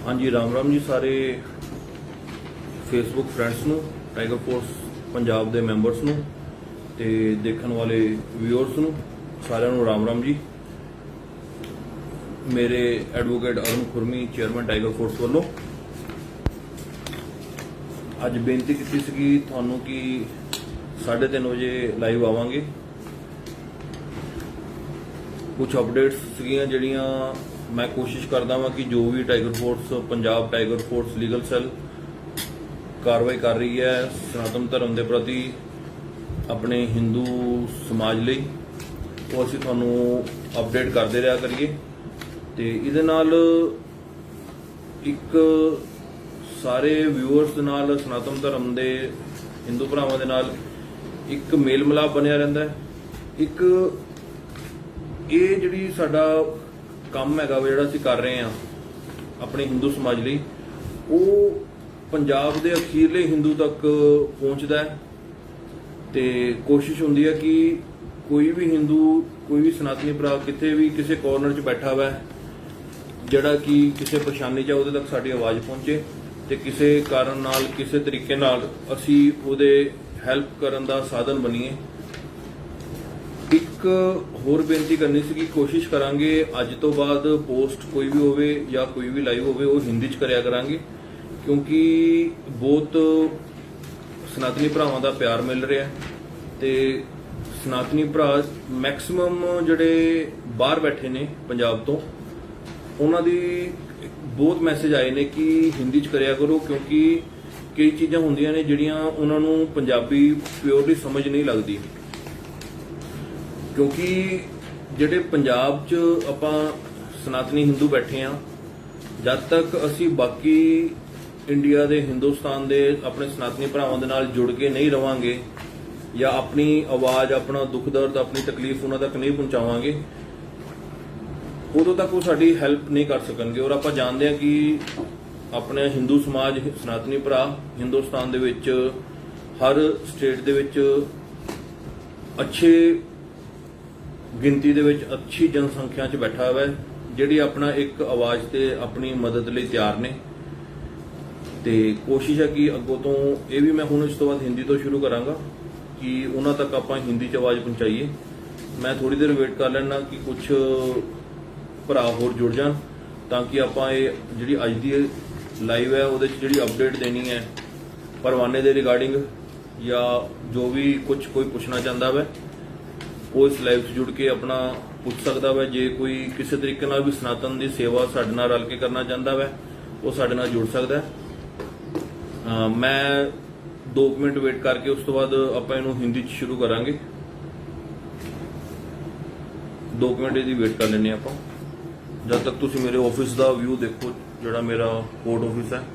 हाँ जी, राम राम जी सारे Facebook friends ਨੂੰ टाइगर फोर्स पंजाब ਦੇ ਮੈਂਬਰਸ ਨੂੰ ਤੇ ਦੇਖਣ ਵਾਲੇ ਵਿਊਅਰਸ ਨੂੰ ਸਾਰਿਆਂ ਨੂੰ ਰਾਮ ਰਾਮ ਜੀ। ਮੇਰੇ advocate Arun Khurmi chairman tiger force ਵੱਲੋਂ ਅੱਜ ਬੇਨਤੀ ਕੀਤੀ ਸੀਗੀ ਤੁਹਾਨੂੰ ਕਿ 3:30 ਵਜੇ ਲਾਈਵ ਆਵਾਂਗੇ। कुछ अपडेट्स ਸੀਗੀਆਂ ਜਿਹੜੀਆਂ मैं कोशिश करता हाँ कि जो भी tiger force Punjab tiger force legal cell कार्रवाई कर रही है सनातन धर्म के प्रति अपने हिंदू समाज लई वो असीं तुहानूं अपडेट करते रहा करिए। तो इहदे नाल एक सारे व्यूअर्स दे नाल सनातन धर्म के हिंदू भरावां दे नाल एक मेल मिलाप बनिया रहिंदा है। एक ये जिहड़ी साडा काम हैगा वा जिहड़ा असीं कर रहे हैं अपने हिंदू समाज लई वो पंजाब दे अखीरले हिंदू तक पहुँचदा है। ते कोशिश हुंदी है कि कोई भी हिंदू कोई भी सनातनी भरा किते भी किसी कॉर्नर च बैठा हुआ है जिहड़ा कि किसी परेशानी च उहदे तक साडी आवाज़ पहुँचे ते किसी कारण नाल किसी तरीके नाल असीं उहदे हैल्प करन दा साधन बनीए। एक होर बेनती करनी सी कि कोशिश करांगे अज तो बाद पोस्ट कोई भी होवे या कोई भी लाइव होवे वो हिंदी च करया करांगे क्योंकि बहुत सनातनी भरावां दा प्यार मिल रहा है। ते सनातनी भरा मैक्सिमम जिहड़े बाहर बैठे ने पंजाब तो उन्हां दी बहुत मैसेज आए ने कि हिंदी च करया करो क्योंकि कई चीज़ां हुंदियां ने जिहड़ियां उन्हां नूं पंजाबी प्योरली समझ नहीं लगदी। क्योंकि जिहड़े पंजाब च आपां सनातनी हिंदू बैठे हाँ जब तक असी बाकी इंडिया दे हिंदुस्तान दे अपने सनातनी भरावां दे नाल जुड़ के नहीं रवांगे या अपनी आवाज़ अपना दुख दर्द अपनी तकलीफ उन्हां तक नहीं पहुँचावांगे उदों तक वो साडी हैल्प नहीं कर सकणगे। और आपां जानते हैं कि अपने हिंदू समाज सनातनी भरा हिंदुस्तान दे विच हर स्टेट दे विच अच्छे गिनती दे विच अच्छी जनसंख्या च बैठा हुआ है जिहड़ी अपना एक आवाज़ ते अपनी मदद लई तैयार ने। ते कोशिश है कि अगों तो ये भी मैं हुण इस तो बाद हिंदी तो शुरू करांगा कि उन्हां तक आपां हिंदी च आवाज़ पहुँचाइए। मैं थोड़ी देर वेट कर लैना कि कुछ भरा होर जुड़ जान ताकि आपां ये जिहड़ी अज दी लाइव है उहदे च जिहड़ी अपडेट देनी है परवाने दे रिगार्डिंग या जो भी कुछ कोई पुछना चाहता है वो इस लाइव से जुड़ के अपना पूछ सकता है। जे कोई किसी तरीके नाल भी सनातन की सेवा साडे नाल रल के करना चाहता है वो साडे नाल जुड़ सकता है। मैं 2 मिनट वेट करके उस तो बाद आपां इहनूं हिंदी च शुरू करांगे। 2 मिनट इहदी वेट कर लैंदे आपां जब तक तुसीं मेरे ऑफिस का व्यू देखो जिहड़ा मेरा कोर्ट ऑफिस है।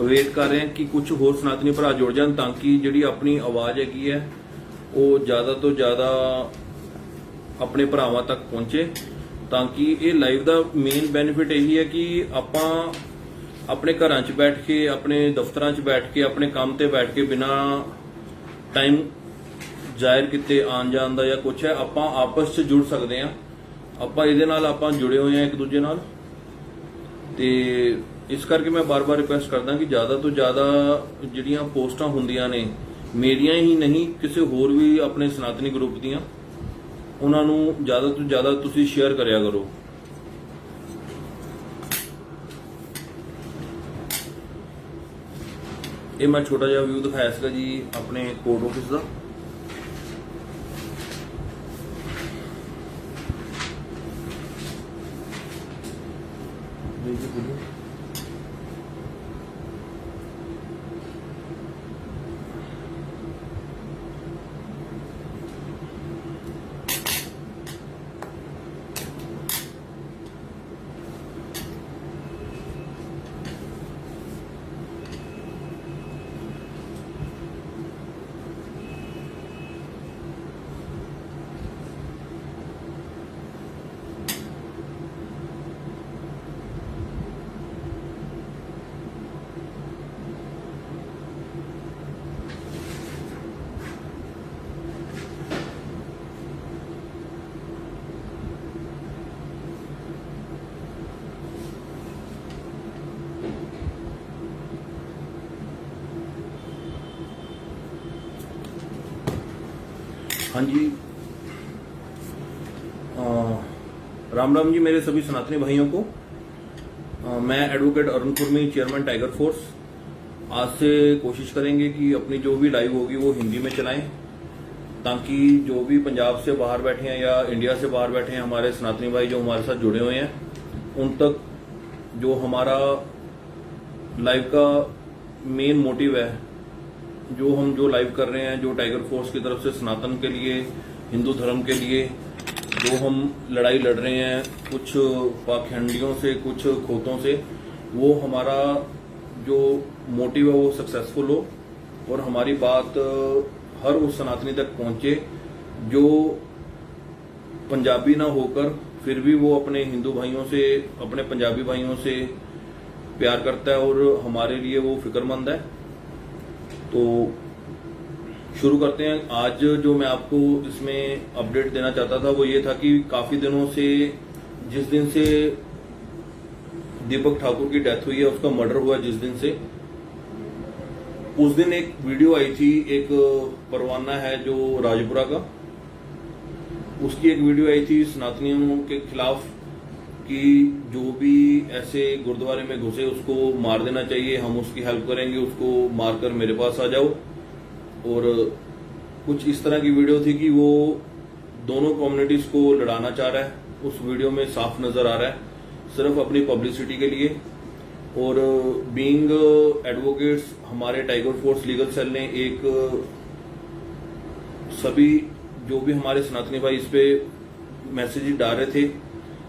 वेट कर रहे हैं कि कुछ होर सनातनी भरा जुड़ जान ताकि जिहड़ी अपनी आवाज़ हैगी है वो ज़्यादा तो ज़्यादा अपने भरावां तक पहुँचे। ताकि ये लाइव का मेन बेनिफिट यही है कि आपां अपने घरां च बैठ के अपने दफ्तरां च बैठ के अपने काम ते बैठ के बिना टाइम जाहिर किते आन जान दा या कुछ है आपां आपस च जुड़ सकते हैं। आपां इहदे नाल आपां जुड़े हुए हैं एक दूजे नाल। ते इस करके मैं बार बार रिक्वेस्ट करदा कि ज़्यादा तो ज़्यादा जिहड़ियां पोस्टां हुंदियां ने मेरियां ही नहीं किसी होर भी अपने सनातनी ग्रुप दियां उन्हां नूं ज़्यादा तो ज़्यादा तुसीं शेयर करया करो। ये मैं छोटा जिहा व्यू दिखाया सीगा जी अपने कोर्ट ऑफिस का। हाँ जी, राम राम जी मेरे सभी सनातनी भाइयों को। मैं advocate Arun Kurmi, chairman tiger force. आज से कोशिश करेंगे कि अपनी जो भी लाइव होगी वो हिंदी में चलाएं, ताकि जो भी पंजाब से बाहर बैठे हैं या इंडिया से बाहर बैठे हैं हमारे सनातनी भाई जो हमारे साथ जुड़े हुए हैं, उन तक जो हमारा लाइव का मेन मोटिव है, जो लाइव कर रहे हैं, जो टाइगर फोर्स की तरफ से सनातन के लिए, हिंदू धर्म के लिए जो हम लड़ाई लड़ रहे हैं, कुछ पाखंडियों से, कुछ खोतों से, वो हमारा जो मोटिव है वो सक्सेसफुल हो और हमारी बात हर उस सनातनी तक पहुंचे जो पंजाबी ना होकर फिर भी वो अपने हिंदू भाइयों से, अपने पंजाबी भाइयों से प्यार करता है और हमारे लिए वो फिक्रमंद है। तो शुरू करते हैं। आज जो मैं आपको इसमें अपडेट देना चाहता था वो ये था कि काफी दिनों से, जिस दिन से दीपक ठाकुर की डेथ हुई है, उसका मर्डर हुआ जिस दिन से, उस दिन एक वीडियो आई थी, एक परवाना है जो राजपुरा का, उसकी एक वीडियो आई थी सनातनियों के खिलाफ कि जो भी ऐसे गुरुद्वारे में घुसे उसको मार देना चाहिए, हम उसकी हेल्प करेंगे, उसको मारकर मेरे पास आ जाओ। और कुछ इस तरह की वीडियो थी कि वो दोनों कम्युनिटीज को लड़ाना चाह रहा है। उस वीडियो में साफ नजर आ रहा है, सिर्फ अपनी पब्लिसिटी के लिए। और बीइंग एडवोकेट्स, हमारे टाइगर फोर्स लीगल सेल ने एक सभी जो भी हमारे सनातनी भाई इस पे मैसेज डाल रहे थे,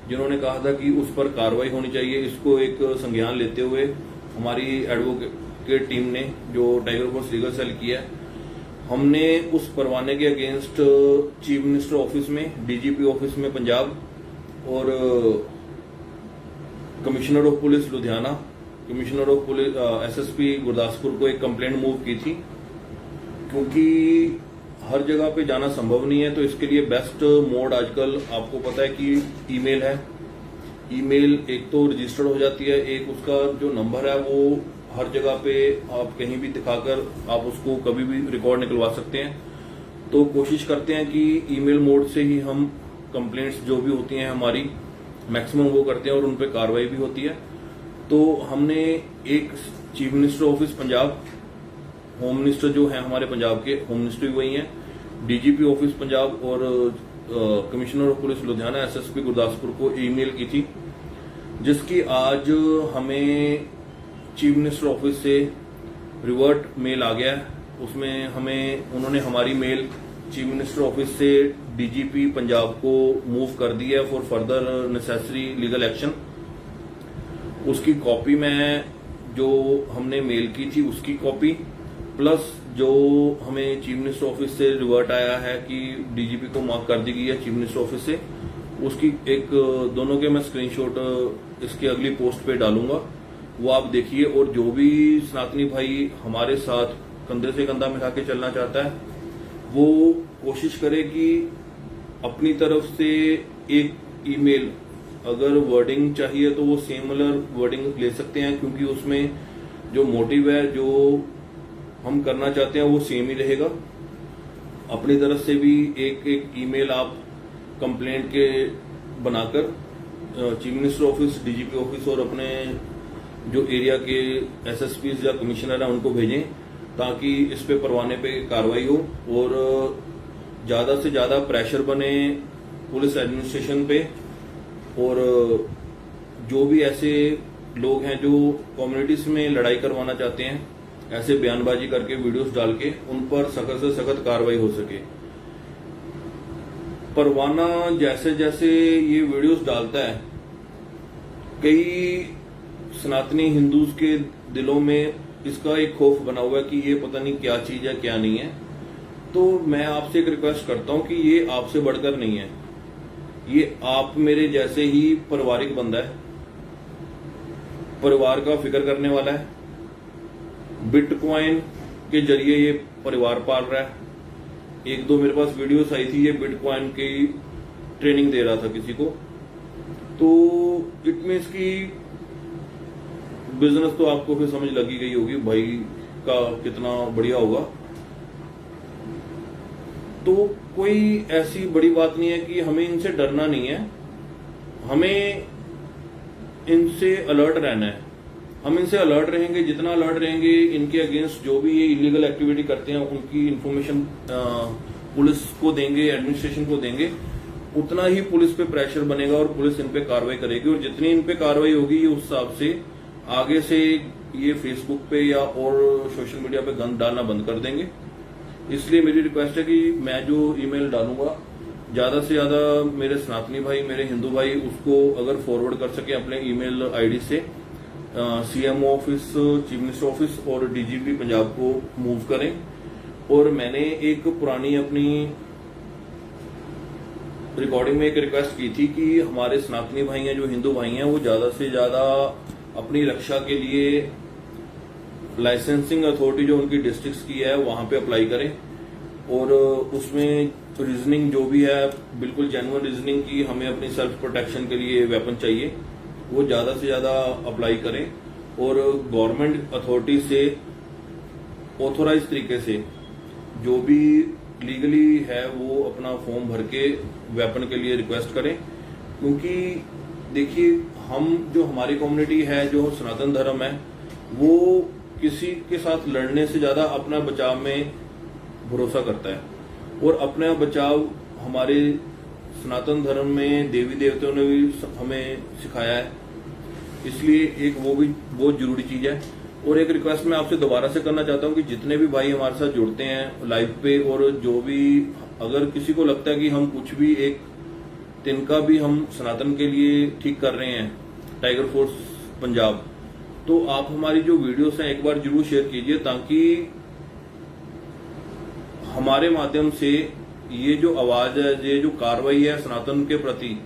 जिन्होंने कहा था कि उस पर कार्रवाई होनी चाहिए, इसको एक संज्ञान लेते हुए हमारी एडवोकेट टीम ने, जो टाइगर फोर्स लीगल सेल किया है, हमने उस परवाने के अगेंस्ट चीफ मिनिस्टर ऑफिस में, डीजीपी ऑफिस में पंजाब और commissioner of police Ludhiana, commissioner of police SSP Gurdaspur को एक कंप्लेंट मूव की थी। क्योंकि हर जगह पे जाना संभव नहीं है, तो इसके लिए बेस्ट मोड आजकल आपको पता है कि ईमेल है। ईमेल एक तो रजिस्टर्ड हो जाती है, एक उसका जो नंबर है वो हर जगह पे आप कहीं भी दिखाकर आप उसको कभी भी रिकॉर्ड निकलवा सकते हैं। तो कोशिश करते हैं कि ईमेल मोड से ही हम कंप्लेंट्स जो भी होती हैं हमारी मैक्सिमम वो करते हैं और उन पर कार्रवाई भी होती है। तो हमने एक chief minister office Punjab, home minister जो है हमारे पंजाब के, होम मिनिस्टर भी वही हैं, डीजीपी ऑफिस पंजाब और commissioner of police Ludhiana, SSP Gurdaspur को ईमेल की थी, जिसकी आज हमें चीफ मिनिस्टर ऑफिस से रिवर्ट मेल आ गया है। उसमें हमें उन्होंने हमारी मेल चीफ मिनिस्टर ऑफिस से डीजीपी पंजाब को मूव कर दी है for further necessary legal action. उसकी कॉपी मैं, जो हमने मेल की थी उसकी कॉपी, प्लस जो हमें चीफ मिनिस्टर ऑफिस से रिवर्ट आया है कि डीजीपी को मार्क कर दी गई है चीफ मिनिस्टर ऑफिस से, उसकी एक, दोनों के मैं स्क्रीनशॉट इसकी अगली पोस्ट पे डालूंगा, वो आप देखिए। और जो भी सनातनी भाई हमारे साथ कंधे से कंधा मिला के चलना चाहता है, वो कोशिश करे कि अपनी तरफ से एक ईमेल, अगर वर्डिंग चाहिए तो वो सिमिलर वर्डिंग ले सकते हैं, क्योंकि उसमें जो मोटिव है, जो हम करना चाहते हैं वो सेम ही रहेगा। अपनी तरफ से भी एक एक ईमेल आप कंप्लेंट के बनाकर chief minister office, DGP office और अपने जो एरिया के एसएसपी या कमिश्नर है उनको भेजें, ताकि इस पे परवाने पे कार्रवाई हो और ज्यादा से ज्यादा प्रेशर बने पुलिस एडमिनिस्ट्रेशन पे। और जो भी ऐसे लोग हैं जो कम्युनिटीज में लड़ाई करवाना चाहते हैं, ऐसे बयानबाजी करके वीडियोस डाल के, उन पर सख्त से सख्त कार्रवाई हो सके। परवाना जैसे जैसे ये वीडियोस डालता है, कई सनातनी हिंदूज के दिलों में इसका एक खौफ बना हुआ है कि ये पता नहीं क्या चीज है, क्या नहीं है। तो मैं आपसे एक रिक्वेस्ट करता हूं कि ये आपसे बढ़कर नहीं है, ये आप मेरे जैसे ही पारिवारिक बंदा है, परिवार का फिक्र करने वाला है, बिटकॉइन के जरिए ये परिवार पाल रहा है। एक दो मेरे पास वीडियोस आई थी, ये बिटकॉइन की ट्रेनिंग दे रहा था किसी को, तो इट मीन्स की बिजनेस तो आपको फिर समझ लगी गई होगी भाई का कितना बढ़िया होगा। तो कोई ऐसी बड़ी बात नहीं है कि हमें इनसे डरना नहीं है, हमें इनसे अलर्ट रहना है। हम इनसे अलर्ट रहेंगे, जितना अलर्ट रहेंगे इनके अगेंस्ट जो भी ये इलीगल एक्टिविटी करते हैं उनकी इंफॉर्मेशन पुलिस को देंगे, एडमिनिस्ट्रेशन को देंगे, उतना ही पुलिस पे प्रेशर बनेगा और पुलिस इन पे कार्रवाई करेगी। और जितनी इन पे कार्रवाई होगी ये उस हिसाब से आगे से ये फेसबुक पे या और सोशल मीडिया पे गंद डालना बंद कर देंगे। इसलिए मेरी रिक्वेस्ट है कि मैं जो ईमेल डालूंगा ज्यादा से ज्यादा मेरे सनातनी भाई, मेरे हिंदू भाई उसको अगर फॉरवर्ड कर सके अपने ईमेल आईडी से CMO office, chief minister office और डीजीपी पंजाब को मूव करें। और मैंने एक पुरानी अपनी रिकॉर्डिंग में एक रिक्वेस्ट की थी कि हमारे सनातनी भाई हैं, जो हिंदू भाई हैं, वो ज्यादा से ज्यादा अपनी रक्षा के लिए लाइसेंसिंग अथॉरिटी जो उनकी डिस्ट्रिक्ट्स की है वहां पे अप्लाई करें और उसमें रीजनिंग जो भी है बिल्कुल जेन्युइन रीजनिंग की हमें अपनी सेल्फ प्रोटेक्शन के लिए वेपन चाहिए, वो ज्यादा से ज्यादा अप्लाई करें और गवर्नमेंट अथॉरिटी से ऑथोराइज तरीके से जो भी लीगली है वो अपना फॉर्म भर के वेपन के लिए रिक्वेस्ट करें। क्योंकि देखिए, हम जो हमारी कम्युनिटी है, जो सनातन धर्म है, वो किसी के साथ लड़ने से ज्यादा अपना बचाव में भरोसा करता है। और अपना बचाव हमारे सनातन धर्म में देवी देवताओं ने भी हमें सिखाया है, इसलिए एक वो भी बहुत जरूरी चीज है। और एक रिक्वेस्ट मैं आपसे दोबारा से करना चाहता हूं कि जितने भी भाई हमारे साथ जुड़ते हैं लाइव पे, और जो भी अगर किसी को लगता है कि हम कुछ भी एक तिनका भी हम सनातन के लिए ठीक कर रहे हैं टाइगर फोर्स पंजाब, तो आप हमारी जो वीडियोस हैं एक बार जरूर शेयर कीजिए, ताकि हमारे माध्यम से ये जो आवाज है, ये जो कार्रवाई है सनातन के प्रति,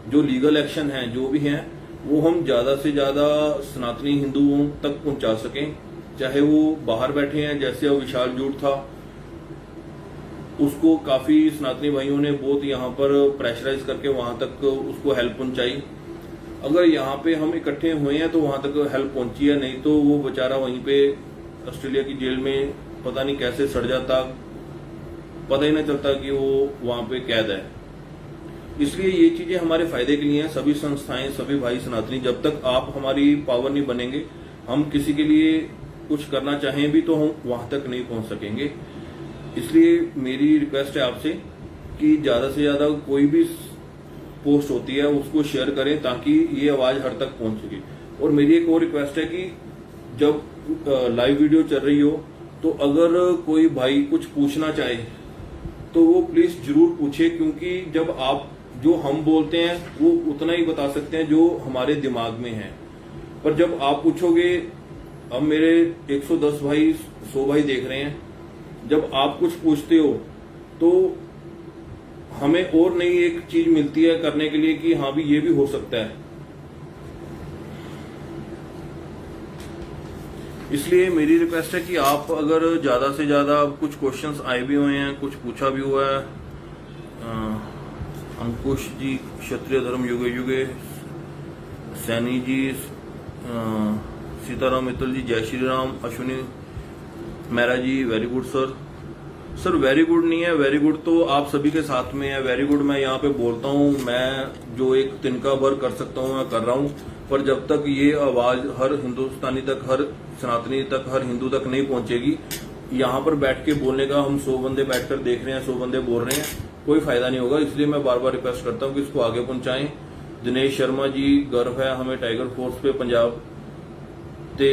जो लीगल एक्शन है जो भी है, वो हम ज्यादा से ज्यादा सनातनी हिंदुओं तक पहुंचा सकें। चाहे वो बाहर बैठे हैं, जैसे अब विशाल जूट था, उसको काफी सनातनी भाइयों ने बहुत यहाँ पर प्रेशराइज करके वहां तक उसको हेल्प पहुंचाई। अगर यहाँ पे हम इकट्ठे हुए हैं तो वहां तक हेल्प पहुंची है, नहीं तो वो बेचारा वहीं पे ऑस्ट्रेलिया की जेल में पता नहीं कैसे सड़ जाता, पता ही नहीं चलता कि वो वहां पे कैद है। इसलिए ये चीजें हमारे फायदे के लिए हैं। सभी संस्थाएं, सभी भाई सनातनी, जब तक आप हमारी पावर नहीं बनेंगे, हम किसी के लिए कुछ करना चाहें भी तो हम वहां तक नहीं पहुंच सकेंगे। इसलिए मेरी रिक्वेस्ट है आपसे कि ज्यादा से ज्यादा कोई भी पोस्ट होती है उसको शेयर करें, ताकि ये आवाज हर तक पहुंच सके। और मेरी एक और रिक्वेस्ट है कि जब लाइव वीडियो चल रही हो तो अगर कोई भाई कुछ पूछना चाहे तो वो प्लीज जरूर पूछे, क्योंकि जब आप जो हम बोलते हैं वो उतना ही बता सकते हैं जो हमारे दिमाग में है। पर जब आप पूछोगे, अब मेरे 110 भाई 100 भाई देख रहे हैं, जब आप कुछ पूछते हो तो हमें और नई एक चीज मिलती है करने के लिए कि हाँ भी ये भी हो सकता है। इसलिए मेरी रिक्वेस्ट है कि आप अगर ज्यादा से ज्यादा कुछ क्वेश्चंस आए भी हुए हैं, कुछ पूछा भी हुआ है, अंकुश जी क्षत्रिय धर्म युगे युगे, सैनी जी, सीताराम मित्तल जी जय Shri Ram, Ashwini Mehra ji very good sir. Sir very good नहीं है, वेरी गुड तो आप सभी के साथ में है। वेरी गुड मैं यहाँ पे बोलता हूँ, मैं जो एक तिनका भर कर सकता हूँ मैं कर रहा हूँ, पर जब तक ये आवाज हर हिंदुस्तानी तक, हर सनातनी तक, हर हिंदू तक नहीं पहुंचेगी, यहाँ पर बैठ के बोलने का, हम 100 बंदे बैठकर देख रहे हैं, 100 बंदे बोल रहे हैं, कोई फायदा नहीं होगा। इसलिए मैं बार बार रिक्वेस्ट करता हूँ कि इसको आगे पहुंचाएं। दिनेश शर्मा जी, गर्व है हमें टाइगर फोर्स पे पंजाब ਤੇ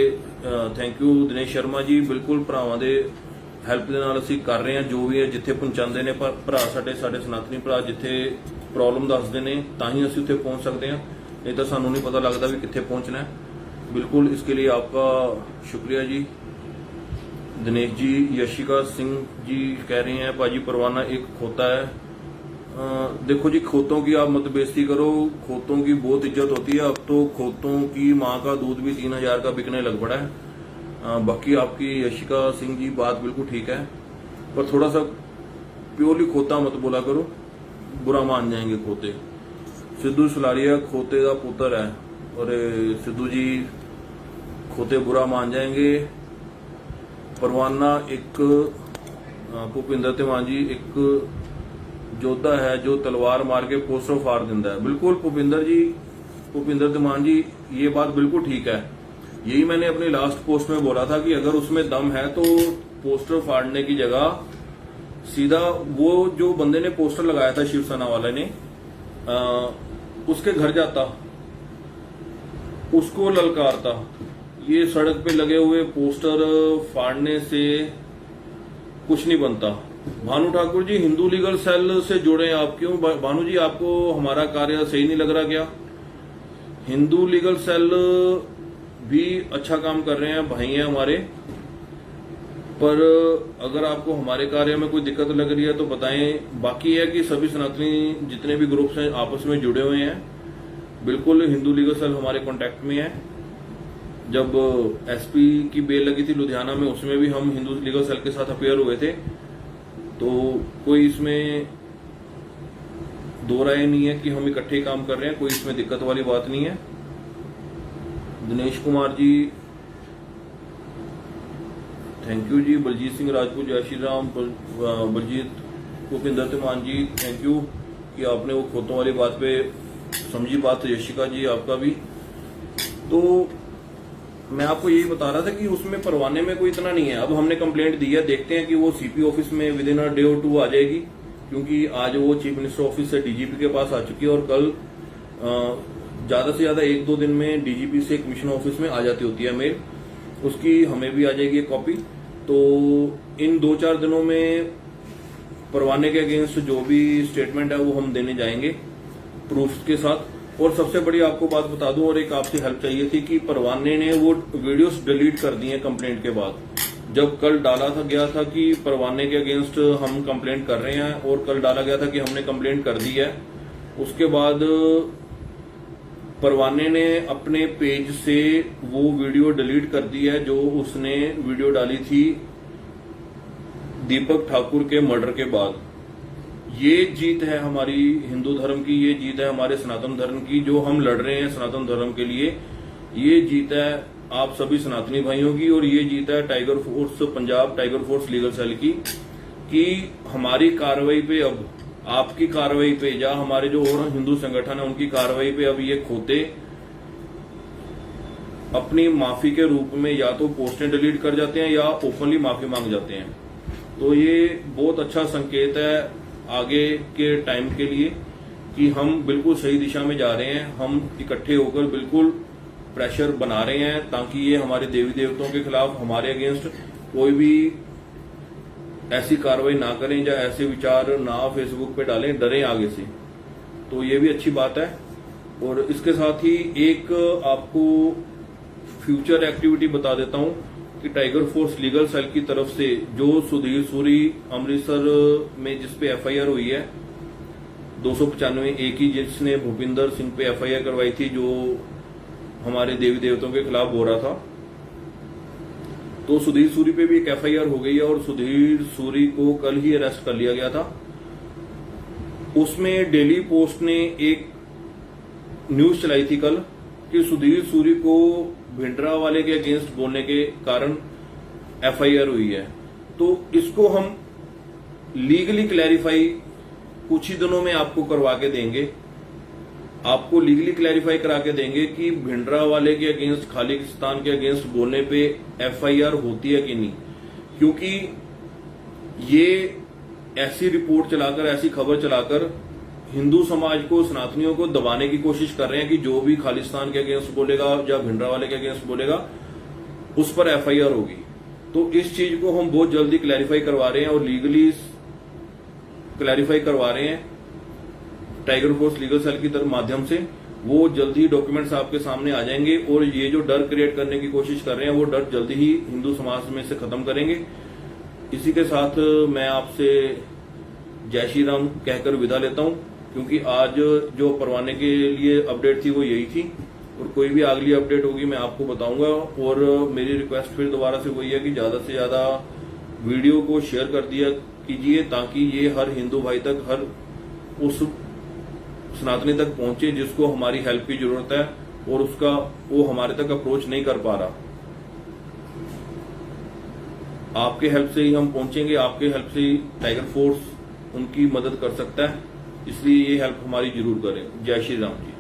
ਥੈਂਕ ਯੂ ਦਿਨੇਸ਼ ਸ਼ਰਮਾ ਜੀ। ਬਿਲਕੁਲ ਭਰਾਵਾਂ ਦੇ ਹੈਲਪ ਦੇ ਨਾਲ ਅਸੀਂ ਕਰ ਰਹੇ ਹਾਂ ਜੋ ਵੀ ਹੈ, ਜਿੱਥੇ ਪਹੁੰਚਾਉਂਦੇ ਨੇ ਪਰ ਭਰਾ ਸਾਡੇ ਸਨਾਤਨੀ ਭਰਾ ਜਿੱਥੇ ਪ੍ਰੋਬਲਮ ਦੱਸਦੇ ਨੇ ਤਾਂ ਹੀ ਅਸੀਂ ਉੱਥੇ ਪਹੁੰਚ ਸਕਦੇ ਹਾਂ, नहीं तो सानू नहीं पता लगता भी कितने पहुंचना है। बिल्कुल इसके लिए आपका शुक्रिया जी। दिनेश जी, यशिका सिंह जी कह रहे हैं भाजी परवाना एक खोता है। देखो जी, खोतों की आप मत बेइज्जती करो, खोतों की बहुत इज्जत होती है। अब तो खोतों की माँ का दूध भी 3000 का बिकने लग पड़ा है। बाकी आपकी यशिका सिंह जी बात बिल्कुल ठीक है, पर थोड़ा सा प्योरली खोता मत बोला करो, बुरा मान जाएंगे खोते। सिद्धू सलारिया खोते का पुत्र है, और सिद्धू जी खोते बुरा मान जाएंगे। परवाना एक ਭੁਪਿੰਦਰ ਧੀਮਾਨ जी एक योद्धा है जो तलवार मार के पोस्टर फाड़ देता है। बिल्कुल भुपिंदर धीमान जी, ये बात बिल्कुल ठीक है। यही मैंने अपनी लास्ट पोस्ट में बोला था कि अगर उसमें दम है तो पोस्टर फाड़ने की जगह सीधा वो जो बंदे ने पोस्टर लगाया था शिवसेना वाले ने उसके घर जाता, उसको ललकारता। ये सड़क पे लगे हुए पोस्टर फाड़ने से कुछ नहीं बनता। भानु ठाकुर जी, हिंदू लीगल सेल से जुड़े आप क्यों? भानु जी, आपको हमारा कार्य सही नहीं लग रहा क्या? हिंदू लीगल सेल भी अच्छा काम कर रहे हैं, भाई हैं हमारे, पर अगर आपको हमारे कार्य में कोई दिक्कत लग रही है तो बताएं। बाकी है कि सभी सनातनी जितने भी ग्रुप्स हैं आपस में जुड़े हुए हैं। बिल्कुल हिंदू लीगल सेल हमारे कांटेक्ट में है। जब एसपी की बेल लगी थी लुधियाना में, उसमें भी हम हिंदू लीगल सेल के साथ अपेयर हुए थे। तो कोई इसमें दो राय नहीं है कि हम इकट्ठे काम कर रहे हैं, कोई इसमें दिक्कत वाली बात नहीं है। दिनेश कुमार जी, थैंक यू जी। बलजीत सिंह राजपूत, जय श्री राम। बलजीत, भुपिंदर धीमान जी, थैंक यू कि आपने वो खोतों वाली बात पे समझी बात। यशिका जी, आपका भी। तो मैं आपको यही बता रहा था कि उसमें परवाने में कोई इतना नहीं है। अब हमने कंप्लेंट दी है, देखते हैं कि वो सीपी ऑफिस में विद इन अ डे और 2 आ जाएगी, क्योंकि आज वो चीफ मिनिस्टर ऑफिस से डीजीपी के पास आ चुकी है और कल ज्यादा से ज्यादा 1-2 दिन में डीजीपी से कमिश्नर ऑफिस में आ जाती होती है मेल, उसकी हमें भी आ जाएगी एक कॉपी। तो इन 2-4 दिनों में परवाने के अगेंस्ट जो भी स्टेटमेंट है वो हम देने जाएंगे प्रूफ के साथ। और सबसे बड़ी आपको बात बता दूं, और एक आपसे हेल्प चाहिए थी कि परवाने ने वो वीडियोस डिलीट कर दी है कंप्लेंट के बाद। जब कल डाला था गया था कि परवाने के अगेंस्ट हम कंप्लेंट कर रहे हैं, और कल डाला गया था कि हमने कंप्लेंट कर दी है, उसके बाद परवाने ने अपने पेज से वो वीडियो डिलीट कर दी है जो उसने वीडियो डाली थी दीपक ठाकुर के मर्डर के बाद। ये जीत है हमारी हिंदू धर्म की, ये जीत है हमारे सनातन धर्म की, जो हम लड़ रहे हैं सनातन धर्म के लिए। ये जीत है आप सभी सनातनी भाइयों की, और ये जीत है tiger force Punjab, tiger force legal cell की, कि हमारी कार्रवाई पे, अब आपकी कार्रवाई पे, या हमारे जो और हिंदू संगठन है उनकी कार्रवाई पे अब ये खोते अपनी माफी के रूप में या तो पोस्टें डिलीट कर जाते हैं या ओपनली माफी मांग जाते हैं। तो ये बहुत अच्छा संकेत है आगे के टाइम के लिए कि हम बिल्कुल सही दिशा में जा रहे हैं। हम इकट्ठे होकर बिल्कुल प्रेशर बना रहे हैं ताकि ये हमारे देवी देवताओं के खिलाफ, हमारे अगेंस्ट कोई भी ऐसी कार्रवाई ना करें या ऐसे विचार ना फेसबुक पे डालें, डरें आगे से। तो ये भी अच्छी बात है। और इसके साथ ही एक आपको फ्यूचर एक्टिविटी बता देता हूं कि टाइगर फोर्स लीगल सेल की तरफ से जो सुधीर सूरी अमृतसर में जिस पे एफआईआर हुई है 295 ए की, जिसने भूपिंदर सिंह पे एफआईआर करवाई थी जो हमारे देवी देवताओं के खिलाफ हो रहा था, तो सुधीर सूरी पे भी एक एफआईआर हो गई है और सुधीर सूरी को कल ही अरेस्ट कर लिया गया था। उसमें डेली पोस्ट ने एक न्यूज चलाई थी कल कि सुधीर सूरी को भिंडरावाले के अगेंस्ट बोलने के कारण एफआईआर हुई है। तो इसको हम लीगली क्लैरिफाई कुछ ही दिनों में आपको करवा के देंगे, आपको लीगली क्लैरिफाई करा के देंगे कि भिंडरावाले के अगेंस्ट, खालिस्तान के अगेंस्ट बोलने पे एफआईआर होती है कि नहीं। क्योंकि ये ऐसी रिपोर्ट चलाकर, ऐसी खबर चलाकर हिंदू समाज को, सनातनियों को दबाने की कोशिश कर रहे हैं कि जो भी खालिस्तान के अगेंस्ट बोलेगा या भिंडरावाले के अगेंस्ट बोलेगा उस पर एफआईआर होगी। तो इस चीज को हम बहुत जल्दी क्लैरिफाई करवा रहे हैं और लीगली क्लैरिफाई करवा रहे हैं टाइगर फोर्स लीगल सेल की तरफ माध्यम से। वो जल्दी ही डॉक्यूमेंट्स आपके सामने आ जाएंगे और ये जो डर क्रिएट करने की कोशिश कर रहे हैं वो डर जल्दी ही हिंदू समाज में से खत्म करेंगे। इसी के साथ मैं आपसे जय श्री राम कहकर विदा लेता हूं, क्योंकि आज जो परवाने के लिए अपडेट थी वो यही थी, और कोई भी अगली अपडेट होगी मैं आपको बताऊंगा। और मेरी रिक्वेस्ट फिर दोबारा से वही है कि ज्यादा से ज्यादा वीडियो को शेयर कर दिया कीजिए ताकि ये हर हिंदू भाई तक, हर उस सनातनी तक पहुंचे जिसको हमारी हेल्प की जरूरत है और उसका वो हमारे तक अप्रोच नहीं कर पा रहा। आपके हेल्प से ही हम पहुंचेंगे, आपके हेल्प से ही टाइगर फोर्स उनकी मदद कर सकता है, इसलिए ये हेल्प हमारी जरूर करें। जय श्री राम जी।